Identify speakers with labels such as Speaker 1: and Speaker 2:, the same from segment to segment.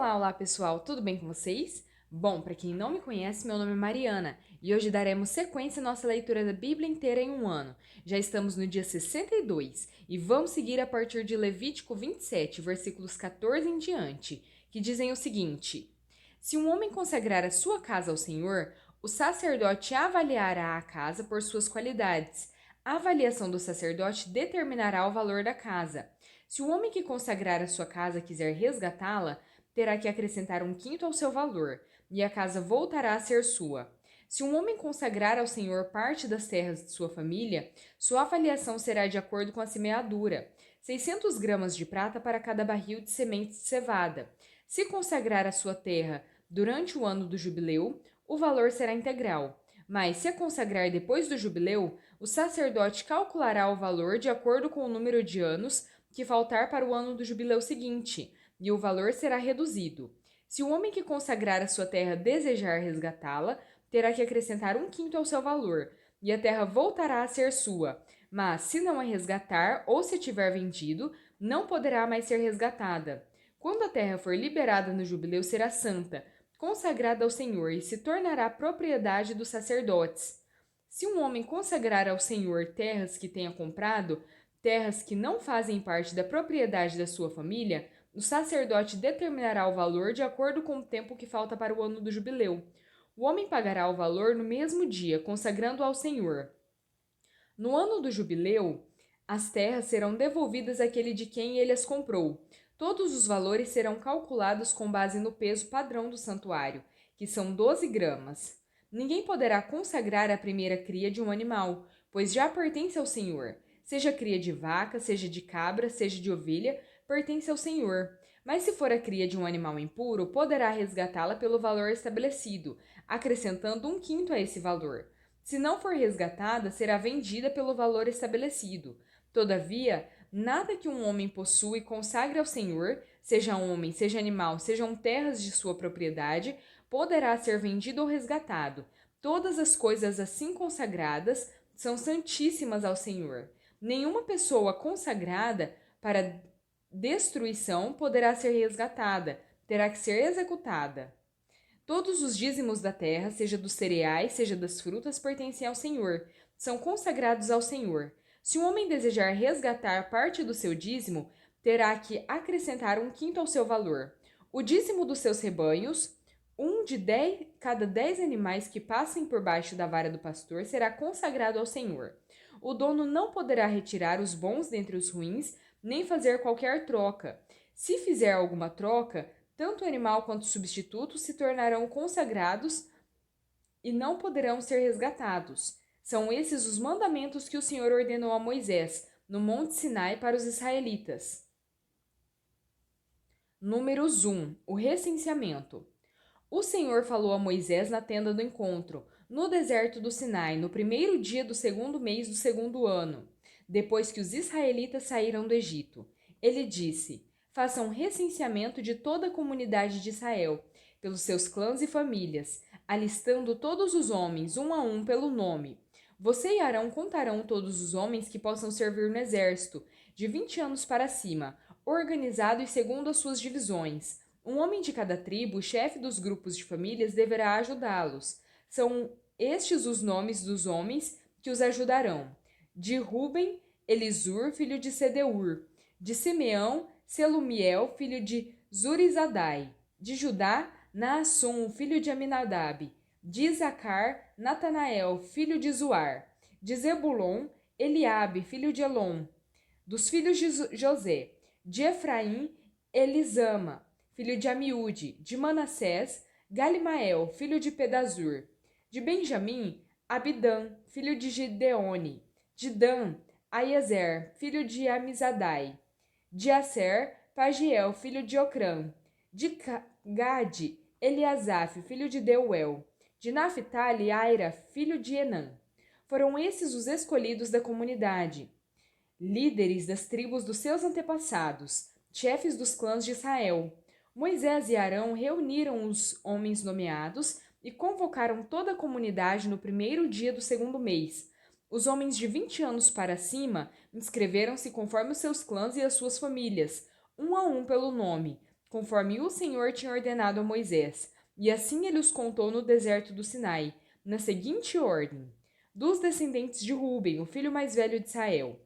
Speaker 1: Olá pessoal, tudo bem com vocês? Bom, para quem não me conhece, meu nome é Mariana e hoje daremos sequência à nossa leitura da Bíblia inteira em um ano. Já estamos no dia 62 e vamos seguir a partir de Levítico 27, versículos 14 em diante, que dizem o seguinte: Se um homem consagrar a sua casa ao Senhor, o sacerdote avaliará a casa por suas qualidades. A avaliação do sacerdote determinará o valor da casa. Se o homem que consagrar a sua casa quiser resgatá-la, terá que acrescentar um quinto ao seu valor, e a casa voltará a ser sua. Se um homem consagrar ao Senhor parte das terras de sua família, sua avaliação será de acordo com a semeadura: 600 gramas de prata para cada barril de sementes de cevada. Se consagrar a sua terra durante o ano do jubileu, o valor será integral. Mas, se a consagrar depois do jubileu, o sacerdote calculará o valor de acordo com o número de anos que faltar para o ano do jubileu seguinte, e o valor será reduzido. Se o homem que consagrar a sua terra desejar resgatá-la, terá que acrescentar um quinto ao seu valor, e a terra voltará a ser sua. Mas, se não a resgatar ou se tiver vendido, não poderá mais ser resgatada. Quando a terra for liberada no jubileu, será santa, consagrada ao Senhor, e se tornará propriedade dos sacerdotes. Se um homem consagrar ao Senhor terras que tenha comprado, terras que não fazem parte da propriedade da sua família, o sacerdote determinará o valor de acordo com o tempo que falta para o ano do jubileu. O homem pagará o valor no mesmo dia, consagrando ao Senhor. No ano do jubileu, as terras serão devolvidas àquele de quem ele as comprou. Todos os valores serão calculados com base no peso padrão do santuário, que são 12 gramas. Ninguém poderá consagrar a primeira cria de um animal, pois já pertence ao Senhor. Seja cria de vaca, seja de cabra, seja de ovelha, pertence ao Senhor. Mas se for a cria de um animal impuro, poderá resgatá-la pelo valor estabelecido, acrescentando um quinto a esse valor. Se não for resgatada, será vendida pelo valor estabelecido. Todavia, nada que um homem possua e consagre ao Senhor, seja homem, seja animal, sejam terras de sua propriedade, poderá ser vendido ou resgatado. Todas as coisas assim consagradas são santíssimas ao Senhor. Nenhuma pessoa consagrada para destruição poderá ser resgatada, terá que ser executada. Todos os dízimos da terra, seja dos cereais, seja das frutas, pertencem ao Senhor, são consagrados ao Senhor. Se um homem desejar resgatar parte do seu dízimo, terá que acrescentar um quinto ao seu valor. O dízimo dos seus rebanhos, cada 10 animais que passem por baixo da vara do pastor, será consagrado ao Senhor. O dono não poderá retirar os bons dentre os ruins, nem fazer qualquer troca. Se fizer alguma troca, tanto o animal quanto o substituto se tornarão consagrados e não poderão ser resgatados. São esses os mandamentos que o Senhor ordenou a Moisés, no Monte Sinai, para os israelitas. Números 1. O recenseamento. O Senhor falou a Moisés na tenda do encontro, no deserto do Sinai, no primeiro dia do segundo mês do segundo ano, depois que os israelitas saíram do Egito. Ele disse: Façam recenseamento de toda a comunidade de Israel, pelos seus clãs e famílias, alistando todos os homens, um a um, pelo nome. Você e Arão contarão todos os homens que possam servir no exército, de 20 anos para cima, organizados segundo as suas divisões. Um homem de cada tribo, o chefe dos grupos de famílias, deverá ajudá-los. São estes os nomes dos homens que os ajudarão: de Ruben, Elisur, filho de Sedeur; de Simeão, Selumiel, filho de Zurizadai; de Judá, Naassum, filho de Aminadab; de Isacar, Natanael, filho de Zuar; de Zebulon, Eliabe, filho de Elon; dos filhos de José; de Efraim, Elisama, filho de Amiúde; de Manassés, Galimael, filho de Pedazur; de Benjamim, Abidã, filho de Gideone; de Dan, Aiezer, filho de Amizadai; de Aser, Pagiel, filho de Ocrã; de Gade, Eliasaf, filho de Deuel; de Naphtali, Aira, filho de Enã. Foram esses os escolhidos da comunidade, líderes das tribos dos seus antepassados, chefes dos clãs de Israel. Moisés e Arão reuniram os homens nomeados e convocaram toda a comunidade no primeiro dia do segundo mês. Os homens de 20 anos para cima inscreveram-se conforme os seus clãs e as suas famílias, um a um pelo nome. conforme o Senhor tinha ordenado a Moisés. E assim ele os contou no deserto do Sinai, na seguinte ordem: dos descendentes de Ruben, o filho mais velho de Israel.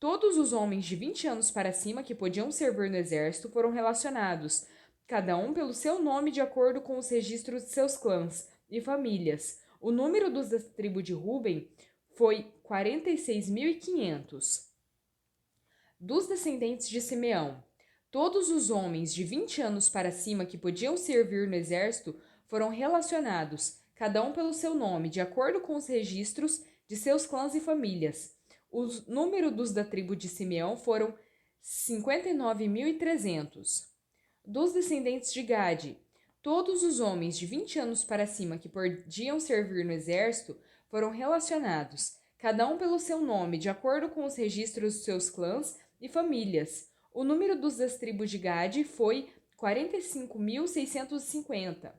Speaker 1: Todos os homens de 20 anos para cima que podiam servir no exército foram relacionados, cada um pelo seu nome de acordo com os registros de seus clãs e famílias. O número dos da tribo de Ruben foi 46.500. Dos descendentes de Simeão, todos os homens de 20 anos para cima que podiam servir no exército foram relacionados, cada um pelo seu nome, de acordo com os registros de seus clãs e famílias. O número dos da tribo de Simeão foram 59.300. Dos descendentes de Gade, todos os homens de 20 anos para cima que podiam servir no exército foram relacionados, cada um pelo seu nome, de acordo com os registros de seus clãs e famílias. O número dos das tribos de Gade foi 45.650.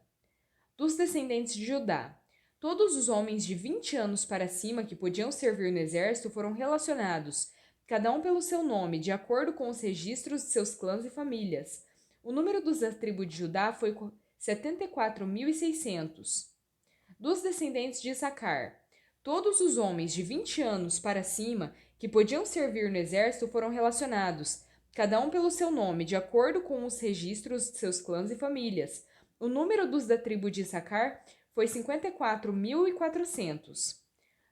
Speaker 1: Dos descendentes de Judá, todos os homens de 20 anos para cima que podiam servir no exército foram relacionados, cada um pelo seu nome, de acordo com os registros de seus clãs e famílias. O número dos da tribo de Judá foi 74.600. Dos descendentes de Issacar, todos os homens de 20 anos para cima que podiam servir no exército foram relacionados, cada um pelo seu nome, de acordo com os registros de seus clãs e famílias. O número dos da tribo de Issacar foi 54.400.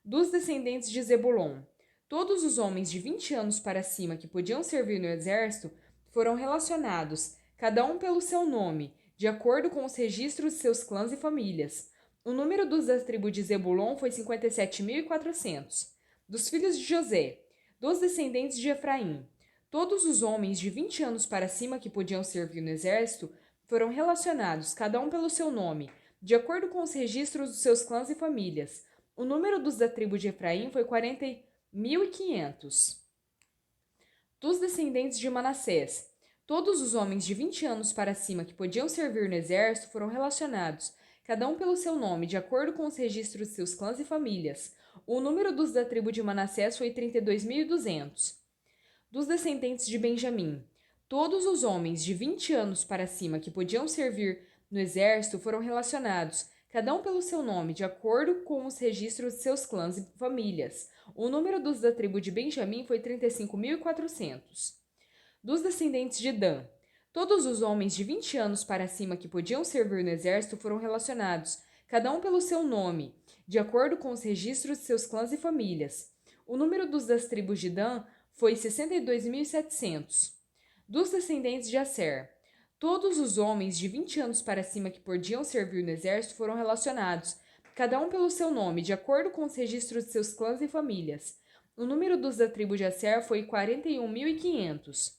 Speaker 1: Dos descendentes de Zebulon, todos os homens de 20 anos para cima que podiam servir no exército foram relacionados, cada um pelo seu nome, de acordo com os registros de seus clãs e famílias. O número dos da tribo de Zebulon foi 57.400. Dos filhos de José, dos descendentes de Efraim, todos os homens de 20 anos para cima que podiam servir no exército foram relacionados, cada um pelo seu nome, de acordo com os registros dos seus clãs e famílias. O número dos da tribo de Efraim foi 40.500. Dos descendentes de Manassés, todos os homens de 20 anos para cima que podiam servir no exército foram relacionados, cada um pelo seu nome, de acordo com os registros de seus clãs e famílias. O número dos da tribo de Manassés foi 32.200. Dos descendentes de Benjamim, todos os homens de 20 anos para cima que podiam servir no exército foram relacionados, cada um pelo seu nome, de acordo com os registros de seus clãs e famílias. O número dos da tribo de Benjamim foi 35.400. Dos descendentes de Dan, todos os homens de 20 anos para cima que podiam servir no exército foram relacionados, cada um pelo seu nome, de acordo com os registros de seus clãs e famílias. O número dos das tribos de Dan foi 62.700. Dos descendentes de Asser, todos os homens de 20 anos para cima que podiam servir no exército foram relacionados, cada um pelo seu nome, de acordo com os registros de seus clãs e famílias. O número dos da tribo de Asser foi 41.500.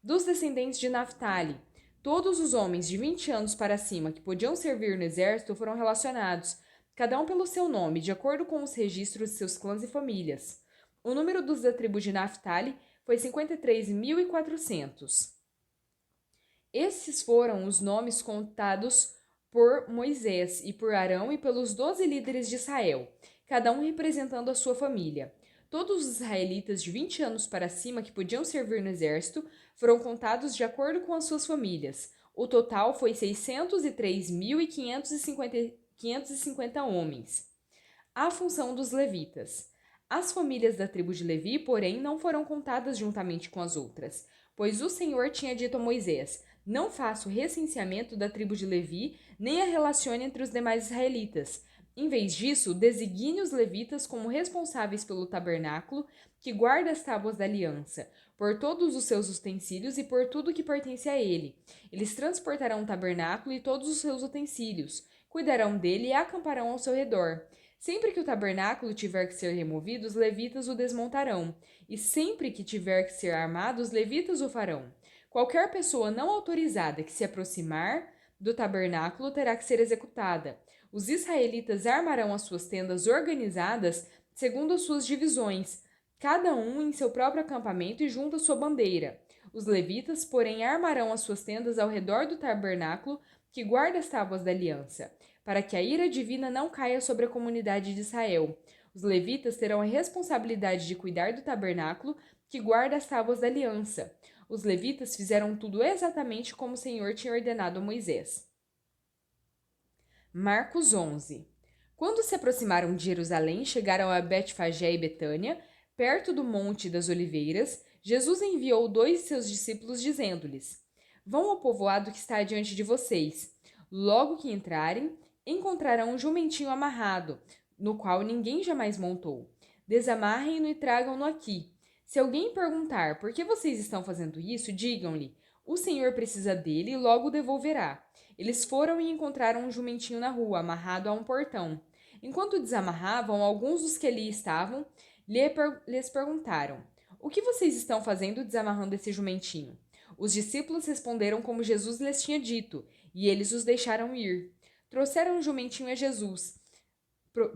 Speaker 1: Dos descendentes de Naphtali, todos os homens de 20 anos para cima que podiam servir no exército foram relacionados, cada um pelo seu nome, de acordo com os registros de seus clãs e famílias. O número dos da tribo de Naphtali foi 53.400. Esses foram os nomes contados por Moisés e por Arão e pelos 12 líderes de Israel, cada um representando a sua família. Todos os israelitas de 20 anos para cima que podiam servir no exército foram contados de acordo com as suas famílias. O total foi 603.550 homens. A função dos levitas. As famílias da tribo de Levi, porém, não foram contadas juntamente com as outras, pois o Senhor tinha dito a Moisés: não faça o recenseamento da tribo de Levi, nem a relacione entre os demais israelitas. Em vez disso, designe os levitas como responsáveis pelo tabernáculo, que guarda as tábuas da aliança, por todos os seus utensílios e por tudo que pertence a ele. Eles transportarão o tabernáculo e todos os seus utensílios, cuidarão dele e acamparão ao seu redor. Sempre que o tabernáculo tiver que ser removido, os levitas o desmontarão, e sempre que tiver que ser armado, os levitas o farão. Qualquer pessoa não autorizada que se aproximar do tabernáculo terá que ser executada. Os israelitas armarão as suas tendas organizadas segundo as suas divisões, cada um em seu próprio acampamento e junto à sua bandeira. Os levitas, porém, armarão as suas tendas ao redor do tabernáculo que guarda as tábuas da aliança, para que a ira divina não caia sobre a comunidade de Israel. Os levitas terão a responsabilidade de cuidar do tabernáculo que guarda as tábuas da aliança. Os levitas fizeram tudo exatamente como o Senhor tinha ordenado a Moisés. Marcos 11. Quando se aproximaram de Jerusalém, chegaram a Betfagé e Betânia, perto do Monte das Oliveiras. Jesus enviou 2 de seus discípulos, dizendo-lhes: Vão ao povoado que está diante de vocês. Logo que entrarem, encontrarão um jumentinho amarrado, no qual ninguém jamais montou. Desamarrem-no e tragam-no aqui. Se alguém perguntar por que vocês estão fazendo isso, digam-lhe: o Senhor precisa dele e logo o devolverá. Eles foram e encontraram um jumentinho na rua, amarrado a um portão. Enquanto desamarravam, alguns dos que ali estavam lhes perguntaram: O que vocês estão fazendo desamarrando esse jumentinho? Os discípulos responderam como Jesus lhes tinha dito, e eles os deixaram ir. Trouxeram o jumentinho a Jesus,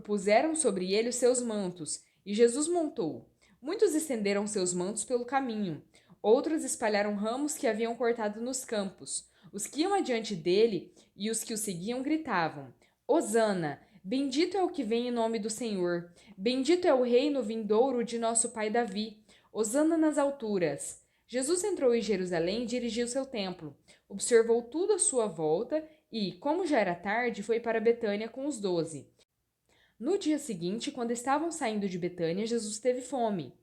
Speaker 1: puseram sobre ele os seus mantos, e Jesus montou. Muitos estenderam seus mantos pelo caminho, outros espalharam ramos que haviam cortado nos campos. Os que iam adiante dele e os que o seguiam gritavam: Hosana! Bendito é o que vem em nome do Senhor. Bendito é o reino vindouro de nosso pai Davi. Hosana nas alturas. Jesus entrou em Jerusalém e dirigiu-se ao templo. Observou tudo à sua volta e, como já era tarde, foi para Betânia com os 12. No dia seguinte, quando estavam saindo de Betânia, Jesus teve fome.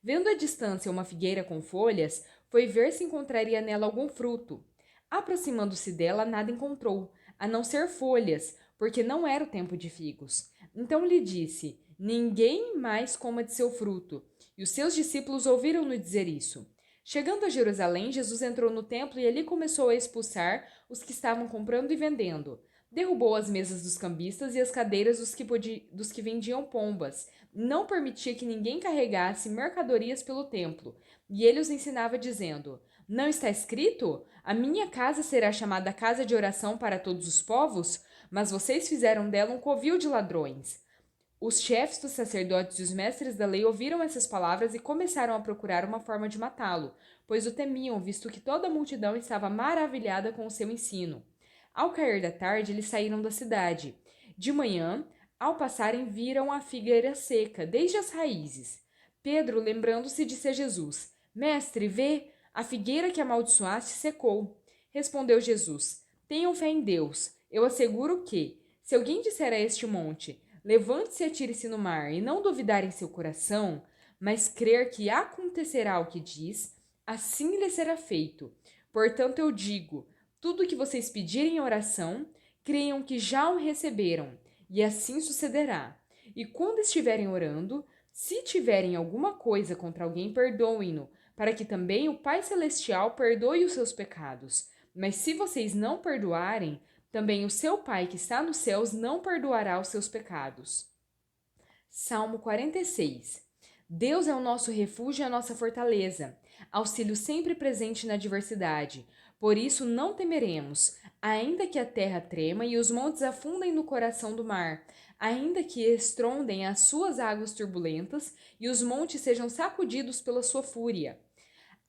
Speaker 1: Vendo à distância uma figueira com folhas, foi ver se encontraria nela algum fruto. Aproximando-se dela, nada encontrou, a não ser folhas, porque não era o tempo de figos. Então lhe disse: Ninguém mais coma de seu fruto. E os seus discípulos ouviram-no dizer isso. Chegando a Jerusalém, Jesus entrou no templo e ali começou a expulsar os que estavam comprando e vendendo. Derrubou as mesas dos cambistas e as cadeiras dos que vendiam pombas. Não permitia que ninguém carregasse mercadorias pelo templo. E ele os ensinava dizendo: Não está escrito? A minha casa será chamada casa de oração para todos os povos? Mas vocês fizeram dela um covil de ladrões. Os chefes dos sacerdotes e os mestres da lei ouviram essas palavras e começaram a procurar uma forma de matá-lo, pois o temiam, visto que toda a multidão estava maravilhada com o seu ensino. Ao cair da tarde, eles saíram da cidade. De manhã, ao passarem, viram a figueira seca, desde as raízes. Pedro, lembrando-se, disse a Jesus: Mestre, vê, a figueira que amaldiçoaste secou. Respondeu Jesus: Tenham fé em Deus. Eu asseguro que, se alguém disser a este monte: Levante-se e atire-se no mar, e não duvidar em seu coração, mas crer que acontecerá o que diz, assim lhe será feito. Portanto, eu digo: tudo o que vocês pedirem em oração, creiam que já o receberam, e assim sucederá. E quando estiverem orando, se tiverem alguma coisa contra alguém, perdoem-no, para que também o Pai Celestial perdoe os seus pecados. Mas se vocês não perdoarem, também o seu Pai que está nos céus não perdoará os seus pecados. Salmo 46. Deus é o nosso refúgio e a nossa fortaleza, auxílio sempre presente na adversidade. Por isso não temeremos, ainda que a terra trema e os montes afundem no coração do mar, ainda que estrondem as suas águas turbulentas e os montes sejam sacudidos pela sua fúria.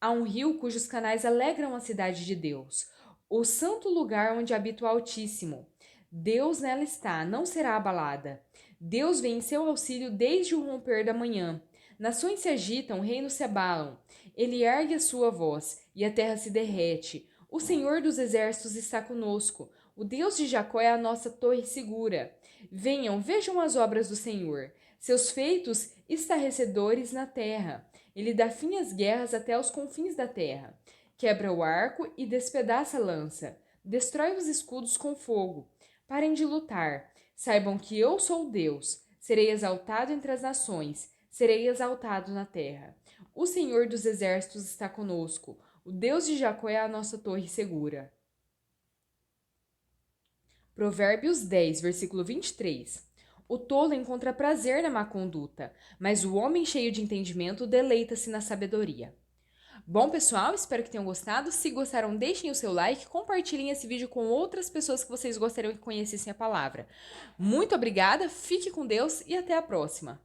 Speaker 1: Há um rio cujos canais alegram a cidade de Deus, o santo lugar onde habita o Altíssimo. Deus nela está, não será abalada. Deus vem em seu auxílio desde o romper da manhã. Nações se agitam, reinos se abalam. Ele ergue a sua voz, e a terra se derrete. O Senhor dos exércitos está conosco. O Deus de Jacó é a nossa torre segura. Venham, vejam as obras do Senhor, seus feitos estarrecedores na terra. Ele dá fim às guerras até aos confins da terra. Quebra o arco e despedaça a lança. Destrói os escudos com fogo. Parem de lutar. Saibam que eu sou Deus. Serei exaltado entre as nações. Serei exaltado na terra. O Senhor dos exércitos está conosco. O Deus de Jacó é a nossa torre segura. Provérbios 10, versículo 23. O tolo encontra prazer na má conduta, mas o homem cheio de entendimento deleita-se na sabedoria. Bom, pessoal, espero que tenham gostado. Se gostaram, deixem o seu like, compartilhem esse vídeo com outras pessoas que vocês gostariam que conhecessem a palavra. Muito obrigada, fique com Deus e até a próxima!